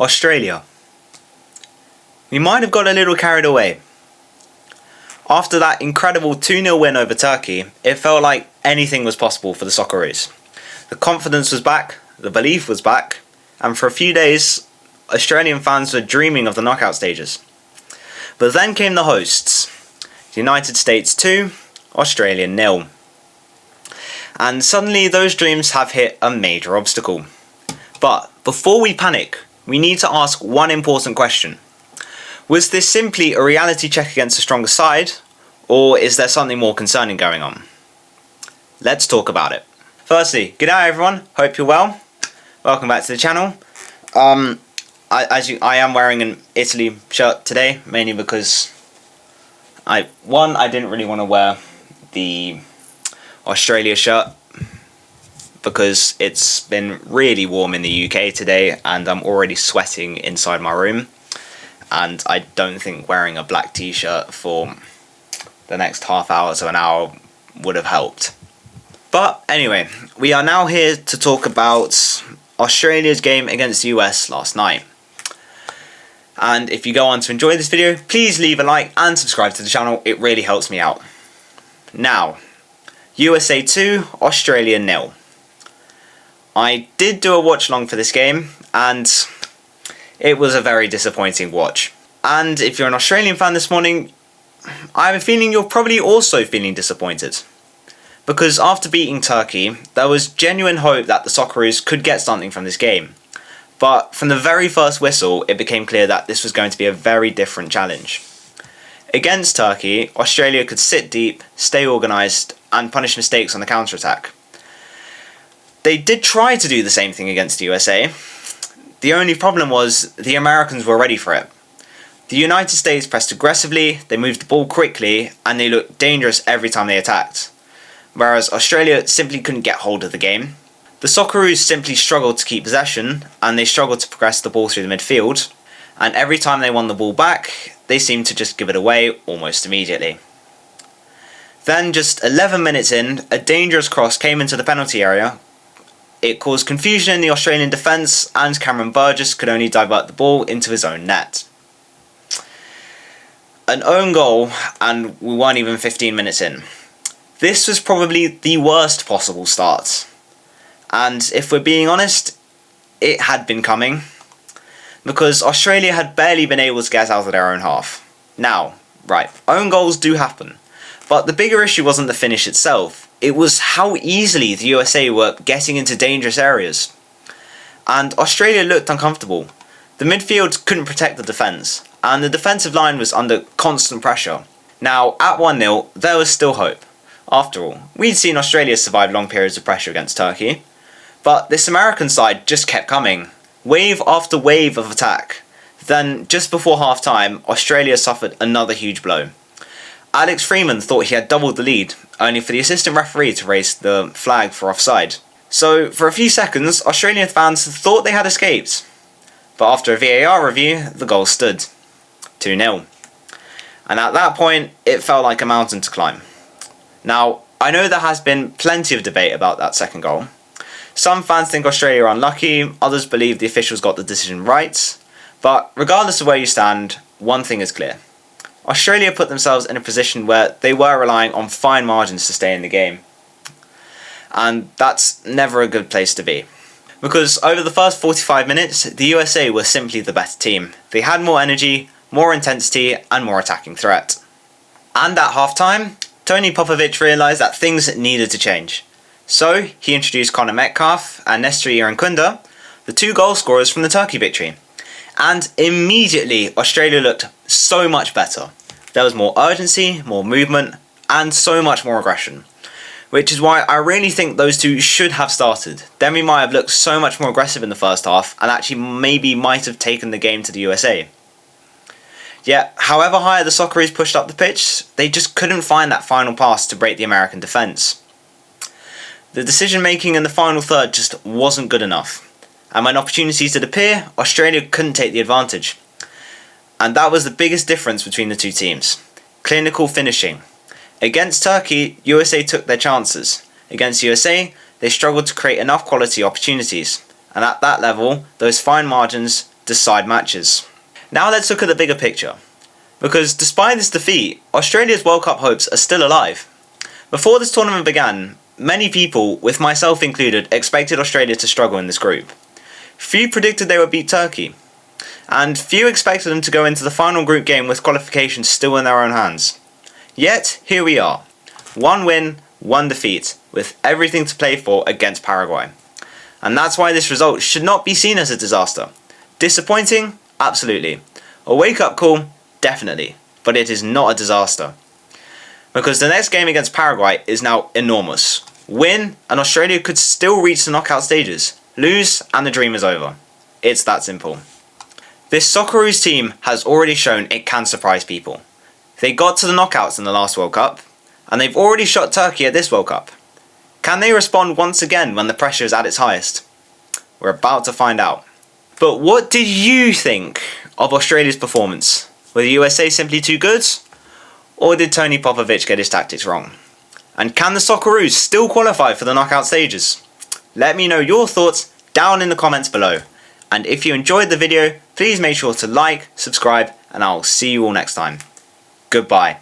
Australia. We might have got a little carried away. After that incredible 2-0 win over Turkey, it felt like anything was possible for the Socceroos. The confidence was back, the belief was back, and for a few days, Australian fans were dreaming of the knockout stages. But then came the hosts, the United States 2, Australia 0. And suddenly those dreams have hit a major obstacle. But before we panic, we need to ask one important question. Was this simply a reality check against a stronger side, or is there something more concerning going on? Let's talk about it. Firstly, good day everyone, hope you're well. Welcome back to the channel. I am wearing an Italy shirt today, mainly because I didn't really want to wear the Australia shirt because it's been really warm in the UK today and I'm already sweating inside my room, and I don't think wearing a black t-shirt for the next half hour to an hour would have helped. But anyway, we are now here to talk about Australia's game against the US last night. And if you go on to enjoy this video, please leave a like and subscribe to the channel, it really helps me out. Now, USA 2, Australia 0. I did do a watch along for this game, and it was a very disappointing watch. And if you're an Australian fan this morning, I have a feeling you're probably also feeling disappointed. Because after beating Turkey, there was genuine hope that the Socceroos could get something from this game. But from the very first whistle, it became clear that this was going to be a very different challenge. Against Turkey, Australia could sit deep, stay organised, and punish mistakes on the counter-attack. They did try to do the same thing against the USA. The only problem was the Americans were ready for it. The United States pressed aggressively, they moved the ball quickly, and they looked dangerous every time they attacked. Whereas Australia simply couldn't get hold of the game. The Socceroos simply struggled to keep possession, and they struggled to progress the ball through the midfield, and every time they won the ball back, they seemed to just give it away almost immediately. Then, just 11 minutes in, a dangerous cross came into the penalty area. It caused confusion in the Australian defence, and Cameron Burgess could only divert the ball into his own net. An own goal, and we weren't even 15 minutes in. This was probably the worst possible start. And if we're being honest, it had been coming. Because Australia had barely been able to get out of their own half. Now, right, own goals do happen. But the bigger issue wasn't the finish itself. It was how easily the USA were getting into dangerous areas. And Australia looked uncomfortable. The midfield couldn't protect the defence. And the defensive line was under constant pressure. Now, at 1-0, there was still hope. After all, we'd seen Australia survive long periods of pressure against Turkey. But this American side just kept coming. Wave after wave of attack. Then, just before half-time, Australia suffered another huge blow. Alex Freeman thought he had doubled the lead, only for the assistant referee to raise the flag for offside. So, for a few seconds, Australian fans thought they had escaped. But after a VAR review, the goal stood. 2-0. And at that point, it felt like a mountain to climb. Now, I know there has been plenty of debate about that second goal. Some fans think Australia are unlucky, others believe the officials got the decision right. But regardless of where you stand, one thing is clear. Australia put themselves in a position where they were relying on fine margins to stay in the game. And that's never a good place to be. Because over the first 45 minutes, the USA were simply the better team. They had more energy, more intensity, and more attacking threat. And at half-time, Tony Popovic realised that things needed to change. So, he introduced Connor Metcalfe and Nestor Irankunda, the two goal scorers from the Turkey victory. And immediately, Australia looked so much better. There was more urgency, more movement, and so much more aggression. Which is why I really think those two should have started. Then we might have looked so much more aggressive in the first half, and actually maybe might have taken the game to the USA. Yet, however high the Socceroos pushed up the pitch, they just couldn't find that final pass to break the American defence. The decision making in the final third just wasn't good enough. And when opportunities did appear, Australia couldn't take the advantage. And that was the biggest difference between the two teams. Clinical finishing. Against Turkey, USA took their chances. Against USA, they struggled to create enough quality opportunities. And at that level, those fine margins decide matches. Now let's look at the bigger picture. Because despite this defeat, Australia's World Cup hopes are still alive. Before this tournament began, many people, with myself included, expected Australia to struggle in this group. Few predicted they would beat Turkey, and few expected them to go into the final group game with qualification still in their own hands. Yet, here we are. 1 win, 1 defeat, with everything to play for against Paraguay. And that's why this result should not be seen as a disaster. Disappointing? Absolutely. A wake-up call? Definitely. But it is not a disaster. Because the next game against Paraguay is now enormous. Win, and Australia could still reach the knockout stages. Lose, and the dream is over. It's that simple. This Socceroos team has already shown it can surprise people. They got to the knockouts in the last World Cup, and they've already shot Turkey at this World Cup. Can they respond once again when the pressure is at its highest? We're about to find out. But what did you think of Australia's performance? Were the USA simply too good? Or did Tony Popovic get his tactics wrong? And can the Socceroos still qualify for the knockout stages? Let me know your thoughts down in the comments below. And if you enjoyed the video, please make sure to like, subscribe, and I'll see you all next time. Goodbye.